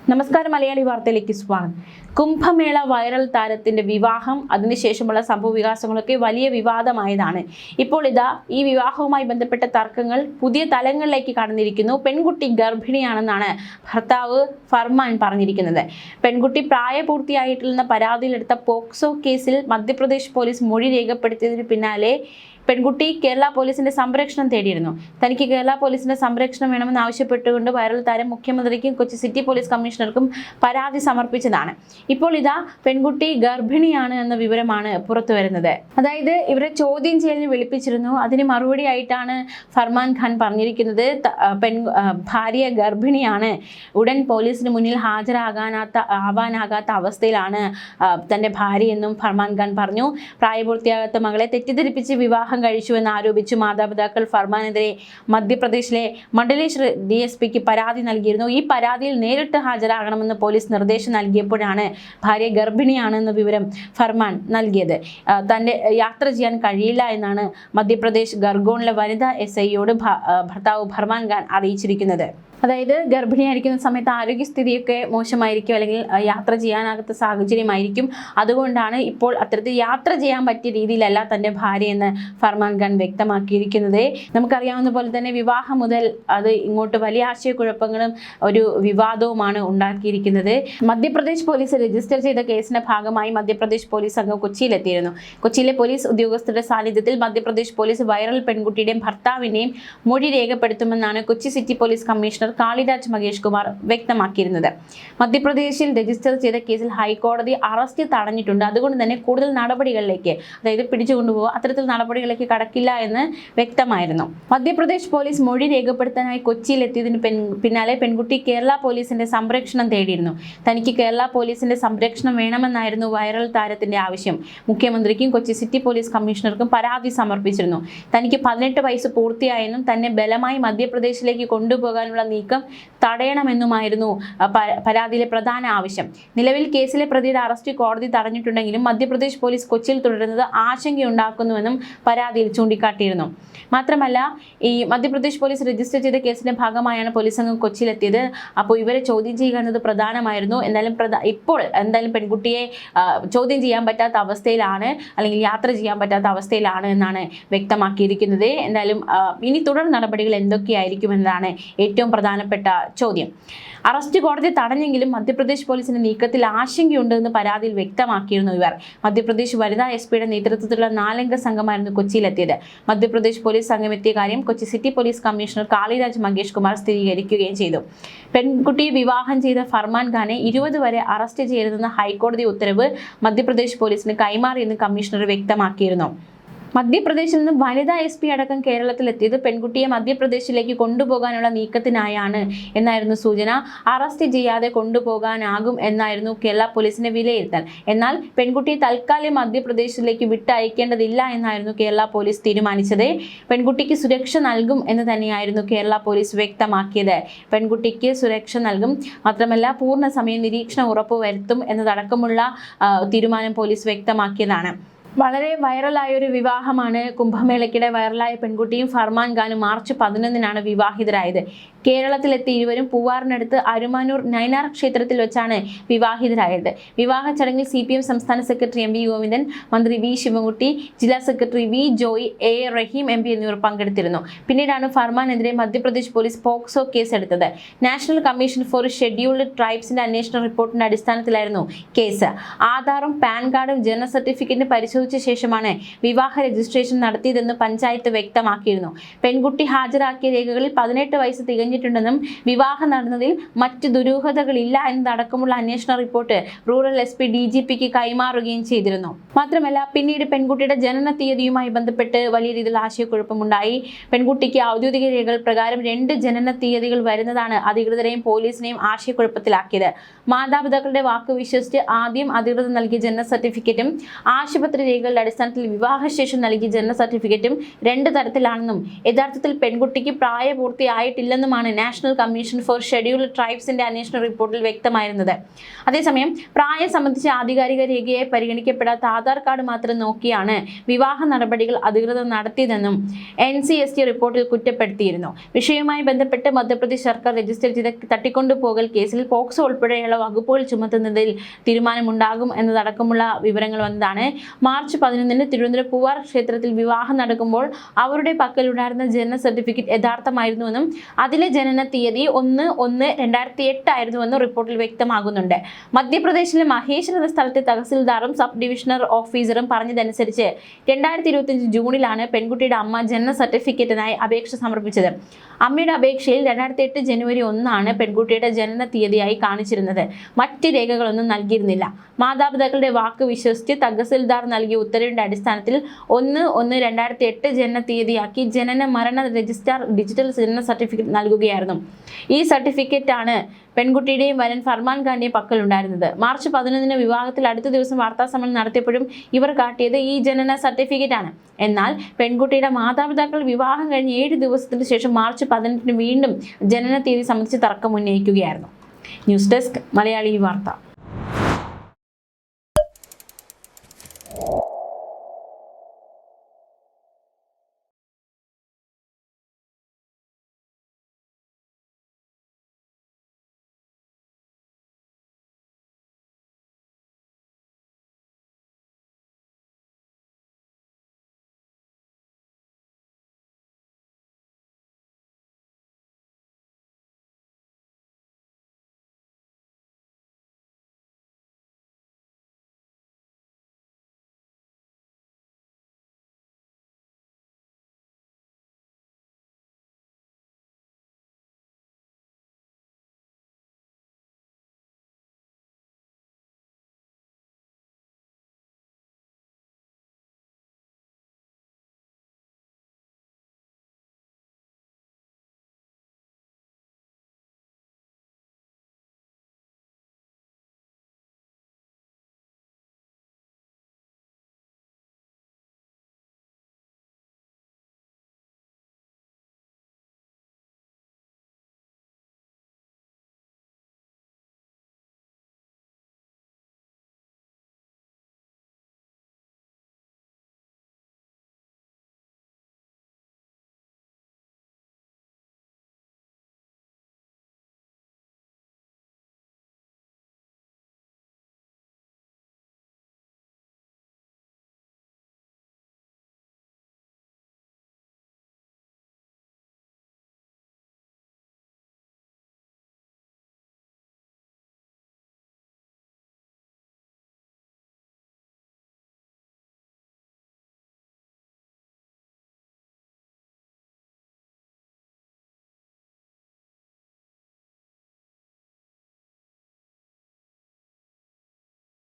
നമസ്കാരം, മലയാളി വാർത്തയിലേക്ക് സ്വാഗതം. കുംഭമേള വൈറൽ താരത്തിന്റെ വിവാഹം, അതിനുശേഷമുള്ള സംഭവ വികാസങ്ങളൊക്കെ വലിയ വിവാദമായതാണ്. ഇപ്പോൾ ഈ വിവാഹവുമായി ബന്ധപ്പെട്ട തർക്കങ്ങൾ പുതിയ തലങ്ങളിലേക്ക് കടന്നിരിക്കുന്നു. പെൺകുട്ടി ഗർഭിണിയാണെന്നാണ് ഭർത്താവ് ഫർമാൻ പറഞ്ഞിരിക്കുന്നത്. പെൺകുട്ടി പ്രായപൂർത്തിയായിട്ടില്ലെന്ന പരാതിയിലെടുത്ത പോക്സോ കേസിൽ മധ്യപ്രദേശ് പോലീസ് മൊഴി രേഖപ്പെടുത്തിയതിന് പിന്നാലെ പെൺകുട്ടി കേരള പോലീസിന്റെ സംരക്ഷണം തേടിയിരുന്നു. തനിക്ക് കേരള പോലീസിന്റെ സംരക്ഷണം വേണമെന്ന് ആവശ്യപ്പെട്ടുകൊണ്ട് വൈറൽ താരം മുഖ്യമന്ത്രിക്കും കൊച്ചി സിറ്റി പോലീസ് കമ്മീഷണർക്കും പരാതി സമർപ്പിച്ചതാണ്. ഇപ്പോൾ പെൺകുട്ടി ഗർഭിണിയാണ് എന്ന വിവരമാണ് പുറത്തു വരുന്നത്. അതായത് ഇവരെ ചോദ്യം ചെയ്യലിന് വിളിപ്പിച്ചിരുന്നു. അതിന് മറുപടിയായിട്ടാണ് ഫർമാൻ ഖാൻ പറഞ്ഞിരിക്കുന്നത്, ഭാര്യ ഗർഭിണിയാണ്, ഉടൻ പോലീസിന് മുന്നിൽ ആവാനാകാത്ത അവസ്ഥയിലാണ് തന്റെ ഭാര്യയെന്നും ഫർമാൻ ഖാൻ പറഞ്ഞു. പ്രായപൂർത്തിയാകാത്ത മകളെ തെറ്റിദ്ധരിപ്പിച്ച് വിവാഹം കഴിച്ചുവെന്ന് ആരോപിച്ചു മാതാപിതാക്കൾ ഫർമാനെതിരെ മധ്യപ്രദേശിലെ മണ്ഡലേശ്വർ DSPക്ക് പരാതി നൽകിയിരുന്നു. ഈ പരാതിയിൽ നേരിട്ട് ഹാജരാകണമെന്ന് പോലീസ് നിർദ്ദേശം നൽകിയപ്പോഴാണ് ഭാര്യ ഗർഭിണിയാണെന്ന വിവരം ഫർമാൻ നൽകിയത്. തന്റെ യാത്ര ചെയ്യാൻ കഴിയില്ല എന്നാണ് മധ്യപ്രദേശ് ഗർഗോണിലെ വനിതാ SIയോട് ഭർത്താവ് ഫർമാൻ ഖാൻ അറിയിച്ചിരിക്കുന്നത്. അതായത് ഗർഭിണിയായിരിക്കുന്ന സമയത്ത് ആരോഗ്യസ്ഥിതിയൊക്കെ മോശമായിരിക്കും, അല്ലെങ്കിൽ യാത്ര ചെയ്യാനാകാത്ത സാഹചര്യമായിരിക്കും. അതുകൊണ്ടാണ് ഇപ്പോൾ അത്തരത്തിൽ യാത്ര ചെയ്യാൻ പറ്റിയ രീതിയിലല്ല തൻ്റെ ഭാര്യയെന്ന് ഫർമാൻ ഖാൻ വ്യക്തമാക്കിയിരിക്കുന്നത്. നമുക്കറിയാവുന്ന പോലെ തന്നെ വിവാഹം മുതൽ അത് ഇങ്ങോട്ട് വലിയ ആശയക്കുഴപ്പങ്ങളും ഒരു വിവാദവുമാണ് ഉണ്ടാക്കിയിരിക്കുന്നത്. മധ്യപ്രദേശ് പോലീസ് രജിസ്റ്റർ ചെയ്ത കേസിന്റെ ഭാഗമായി മധ്യപ്രദേശ് പോലീസ് സംഘം കൊച്ചിയിലെത്തിയിരുന്നു. കൊച്ചിയിലെ പോലീസ് ഉദ്യോഗസ്ഥരുടെ സാന്നിധ്യത്തിൽ മധ്യപ്രദേശ് പോലീസ് വൈറൽ പെൺകുട്ടിയുടെയും ഭർത്താവിന്റെയും മൊഴി രേഖപ്പെടുത്തുമെന്നാണ് Kochi city police commissioner Kaliraj Mahesh Kumar വ്യക്തമാക്കിയിരുന്നത്. മധ്യപ്രദേശിൽ രജിസ്റ്റർ ചെയ്ത കേസിൽ ഹൈക്കോടതി അറസ്റ്റ് തടഞ്ഞിട്ടുണ്ട്. അതുകൊണ്ട് തന്നെ കൂടുതൽ നടപടികളിലേക്ക്, അതായത് പിടിച്ചുകൊണ്ടുപോകുക, അത്തരത്തിൽ നടപടികളിലേക്ക് കടക്കില്ല എന്ന് വ്യക്തമായിരുന്നു. മധ്യപ്രദേശ് പോലീസ് മൊഴി രേഖപ്പെടുത്താനായി കൊച്ചിയിലെത്തിയതിന് പിന്നാലെ പെൺകുട്ടി കേരള പോലീസിന്റെ സംരക്ഷണം തേടിയിരുന്നു. തനിക്ക് കേരള പോലീസിന്റെ സംരക്ഷണം വേണമെന്നായിരുന്നു വൈറൽ താരത്തിന്റെ ആവശ്യം. മുഖ്യമന്ത്രിക്കും കൊച്ചി സിറ്റി പോലീസ് കമ്മീഷണർക്കും പരാതി സമർപ്പിച്ചിരുന്നു. തനിക്ക് 18 വയസ്സ് പൂർത്തിയായെന്നും തന്നെ ബലമായി മധ്യപ്രദേശിലേക്ക് കൊണ്ടുപോകാനുള്ള നീക്കം തടയണമെന്നുമായിരുന്നു പരാതിയിലെ പ്രധാന ആവശ്യം. നിലവിൽ കേസിലെ പ്രതിയുടെ അറസ്റ്റ് കോടതി തടഞ്ഞിട്ടുണ്ടെങ്കിലും മധ്യപ്രദേശ് പോലീസ് കൊച്ചിയിൽ തുടരുന്നത് ആശങ്കയുണ്ടാക്കുന്നുവെന്നും പരാതിയിൽ ചൂണ്ടിക്കാട്ടിയിരുന്നു. മാത്രമല്ല, ഈ മധ്യപ്രദേശ് പോലീസ് രജിസ്റ്റർ ചെയ്ത കേസിന്റെ ഭാഗമായാണ് പോലീസ് സംഘം കൊച്ചിയിലെത്തിയത്. അപ്പോൾ ഇവരെ ചോദ്യം ചെയ്യുക എന്നത് പ്രധാനമായിരുന്നു. ഇപ്പോൾ എന്തായാലും പെൺകുട്ടിയെ ചോദ്യം ചെയ്യാൻ പറ്റാത്ത അവസ്ഥയിലാണ്, അല്ലെങ്കിൽ യാത്ര ചെയ്യാൻ പറ്റാത്ത അവസ്ഥയിലാണ് എന്നാണ് വ്യക്തമാക്കിയിരിക്കുന്നത്. എന്തായാലും ഇനി തുടർ നടപടികൾ എന്തൊക്കെയായിരിക്കും എന്നതാണ് ഏറ്റവും പ്രധാനപ്പെട്ട ചോദ്യം. അറസ്റ്റ് കോടതി തടഞ്ഞെങ്കിലും മധ്യപ്രദേശ് പോലീസിന്റെ നീക്കത്തിൽ ആശങ്കയുണ്ടെന്ന് പരാതിയിൽ വ്യക്തമാക്കിയിരുന്നു ഇവർ. മധ്യപ്രദേശ് വനിതാ SPയുടെ നേതൃത്വത്തിലുള്ള 4-അംഗ സംഘമായിരുന്നു കൊച്ചിയിലെത്തിയത്. മധ്യപ്രദേശ് പോലീസ് സംഘം എത്തിയ കാര്യം Kochi city police commissioner Kaliraj Mahesh Kumar സ്ഥിരീകരിക്കുകയും ചെയ്തു. പെൺകുട്ടിയെ വിവാഹം ചെയ്ത ഫർമാൻ ഖാനെ 20 വരെ അറസ്റ്റ് ചെയ്യരുതെന്ന ഹൈക്കോടതി ഉത്തരവ് മധ്യപ്രദേശ് പോലീസിന് കൈമാറിയെന്ന് കമ്മീഷണർ വ്യക്തമാക്കിയിരുന്നു. മധ്യപ്രദേശിൽ നിന്ന് വനിതാ SP അടക്കം കേരളത്തിലെത്തിയത് പെൺകുട്ടിയെ മധ്യപ്രദേശിലേക്ക് കൊണ്ടുപോകാനുള്ള നീക്കത്തിനായാണ് എന്നായിരുന്നു സൂചന. അറസ്റ്റ് ചെയ്യാതെ കൊണ്ടുപോകാനാകും എന്നായിരുന്നു കേരള പോലീസിന്റെ വിലയിരുത്തൽ. എന്നാൽ പെൺകുട്ടിയെ തൽക്കാലം മധ്യപ്രദേശിലേക്ക് വിട്ടയക്കേണ്ടതില്ല എന്നായിരുന്നു കേരള പോലീസ് തീരുമാനിച്ചത്. പെൺകുട്ടിക്ക് സുരക്ഷ നൽകും എന്ന് തന്നെയായിരുന്നു കേരള പോലീസ് വ്യക്തമാക്കിയത്. പെൺകുട്ടിക്ക് സുരക്ഷ നൽകും, മാത്രമല്ല പൂർണ്ണ സമയം നിരീക്ഷണം ഉറപ്പുവരുത്തും എന്നതടക്കമുള്ള തീരുമാനം പോലീസ് വ്യക്തമാക്കിയതാണ്. വളരെ വൈറലായ ഒരു വിവാഹമാണ്. കുംഭമേളയ്ക്കിടെ വൈറലായ പെൺകുട്ടിയും ഫർമാൻ ഖാനും മാർച്ച് 11-നാണ് വിവാഹിതരായത്. കേരളത്തിലെത്തി ഇരുവരും പൂവാറിനടുത്ത് അരുമാനൂർ നൈനാർ ക്ഷേത്രത്തിൽ വെച്ചാണ് വിവാഹിതരായത്. വിവാഹ ചടങ്ങിൽ CPM സംസ്ഥാന സെക്രട്ടറി MV ഗോവിന്ദൻ, മന്ത്രി V ശിവൻകുട്ടി, ജില്ലാ secretary V Joy, A Rahim MP എന്നിവർ പങ്കെടുത്തിരുന്നു. പിന്നീടാണ് ഫർമാനെതിരെ മധ്യപ്രദേശ് പോലീസ് പോക്സോ കേസ് എടുത്തത്. നാഷണൽ കമ്മീഷൻ ഫോർ ഷെഡ്യൂൾഡ് ട്രൈബ്സിന്റെ അന്വേഷണ റിപ്പോർട്ടിന്റെ അടിസ്ഥാനത്തിലായിരുന്നു കേസ്. ആധാറും പാൻ കാർഡും ജനന സർട്ടിഫിക്കറ്റും പരിശോധിച്ച ശേഷമാണ് വിവാഹ രജിസ്ട്രേഷൻ നടത്തിയതെന്ന് പഞ്ചായത്ത് വ്യക്തമാക്കിയിരുന്നു. പെൺകുട്ടി ഹാജരാക്കിയ രേഖകളിൽ 18 വയസ്സ് തികഞ്ഞിട്ടുണ്ടെന്നും വിവാഹം നടന്നതിൽ മറ്റ് ദുരൂഹതകളില്ല എന്നതടക്കമുള്ള അന്വേഷണ റിപ്പോർട്ട് റൂറൽ SP DGPക്ക് കൈമാറുകയും ചെയ്തിരുന്നു. മാത്രമല്ല, പിന്നീട് പെൺകുട്ടിയുടെ ജനന തീയതിയുമായി ബന്ധപ്പെട്ട് വലിയ രീതിയിൽ ആശയക്കുഴപ്പമുണ്ടായി. പെൺകുട്ടിക്ക് ഔദ്യോഗിക രേഖകൾ പ്രകാരം 2 ജനന തീയതികൾ വരുന്നതാണ് അധികൃതരെയും പോലീസിനെയും ആശയക്കുഴപ്പത്തിലാക്കിയത്. മാതാപിതാക്കളുടെ വാക്ക് വിശ്വസിച്ച് ആദ്യം അധികൃതർ നൽകിയ ജനന സർട്ടിഫിക്കറ്റും ആശുപത്രി രേഖകളുടെ അടിസ്ഥാനത്തിൽ വിവാഹശേഷം നൽകിയ ജനന സർട്ടിഫിക്കറ്റും 2 തരത്തിലാണെന്നും യഥാർത്ഥത്തിൽ പെൺകുട്ടിക്ക് പ്രായപൂർത്തിയായിട്ടില്ലെന്നുമാണ് നാഷണൽ കമ്മീഷൻ ഫോർ ഷെഡ്യൂൾഡ് ട്രൈബ്സിന്റെ അന്വേഷണ റിപ്പോർട്ടിൽ വ്യക്തമായിരുന്നത്. അതേസമയം പ്രായം സംബന്ധിച്ച് ആധികാരിക രേഖയായി പരിഗണിക്കപ്പെടാത്ത ആധാർ കാർഡ് മാത്രം നോക്കിയാണ് വിവാഹ നടപടികൾ അധികൃതർ നടത്തിയതെന്നും NCST റിപ്പോർട്ടിൽ കുറ്റപ്പെടുത്തിയിരുന്നു. വിഷയവുമായി ബന്ധപ്പെട്ട് മധ്യപ്രദേശ് സർക്കാർ രജിസ്റ്റർ ചെയ്ത തട്ടിക്കൊണ്ടുപോകൽ കേസിൽ പോക്സോ ഉൾപ്പെടെയുള്ള വകുപ്പുകൾ ചുമത്തുന്നതിൽ തീരുമാനമുണ്ടാകും എന്നതടക്കമുള്ള വിവരങ്ങൾ വന്നതാണ്. മാർച്ച് 11 തിരുവനന്തപുരം പൂവാർ ക്ഷേത്രത്തിൽ വിവാഹം നടക്കുമ്പോൾ അവരുടെ പക്കലുണ്ടായിരുന്ന ജനന സർട്ടിഫിക്കറ്റ് യഥാർത്ഥമായിരുന്നുവെന്നും അതിലെ ജനന തീയതി 1/1/2008 ആയിരുന്നുവെന്നും റിപ്പോർട്ടിൽ വ്യക്തമാകുന്നുണ്ട്. മധ്യപ്രദേശിലെ മഹേഷ് എന്ന സ്ഥലത്തെ തഹസിൽദാറും സബ് ഡിവിഷണൽ ഓഫീസറും പറഞ്ഞതനുസരിച്ച് 2025 ജൂണിലാണ് പെൺകുട്ടിയുടെ അമ്മ ജനന സർട്ടിഫിക്കറ്റിനായി അപേക്ഷ സമർപ്പിച്ചത്. അമ്മയുടെ അപേക്ഷയിൽ 2008 ജനുവരി 1 പെൺകുട്ടിയുടെ ജനന തീയതിയായി കാണിച്ചിരുന്നത്. മറ്റ് രേഖകളൊന്നും നൽകിയിരുന്നില്ല. മാതാപിതാക്കളുടെ വാക്ക് വിശ്വസിച്ച് തഹസിൽദാർ നൽകിയ ഉത്തരവിന്റെ അടിസ്ഥാനത്തിൽ 1/1/2008 ജനന തീയതിയാക്കി ജനന മരണ രജിസ്ട്രാർ ഡിജിറ്റൽ ജനന സർട്ടിഫിക്കറ്റ് നൽകുകയായിരുന്നു. ഈ സർട്ടിഫിക്കറ്റാണ് പെൺകുട്ടിയുടെയും വരൻ ഫർമാൻ ഖാന്റെയും പക്കലുണ്ടായിരുന്നത്. മാർച്ച് 11 വിവാഹത്തിൽ അടുത്ത ദിവസം വാർത്താസമ്മേളനം നടത്തിയപ്പോഴും ഇവർ കാട്ടിയത് ഈ ജനന സർട്ടിഫിക്കറ്റാണ്. എന്നാൽ പെൺകുട്ടിയുടെ മാതാപിതാക്കൾ വിവാഹം കഴിഞ്ഞ് 7 ദിവസത്തിന് ശേഷം മാർച്ച് 18 വീണ്ടും ജനന തീയതി സംബന്ധിച്ച് തർക്കം ഉന്നയിക്കുകയായിരുന്നു. ന്യൂസ് ഡെസ്ക് മലയാളി വാർത്ത.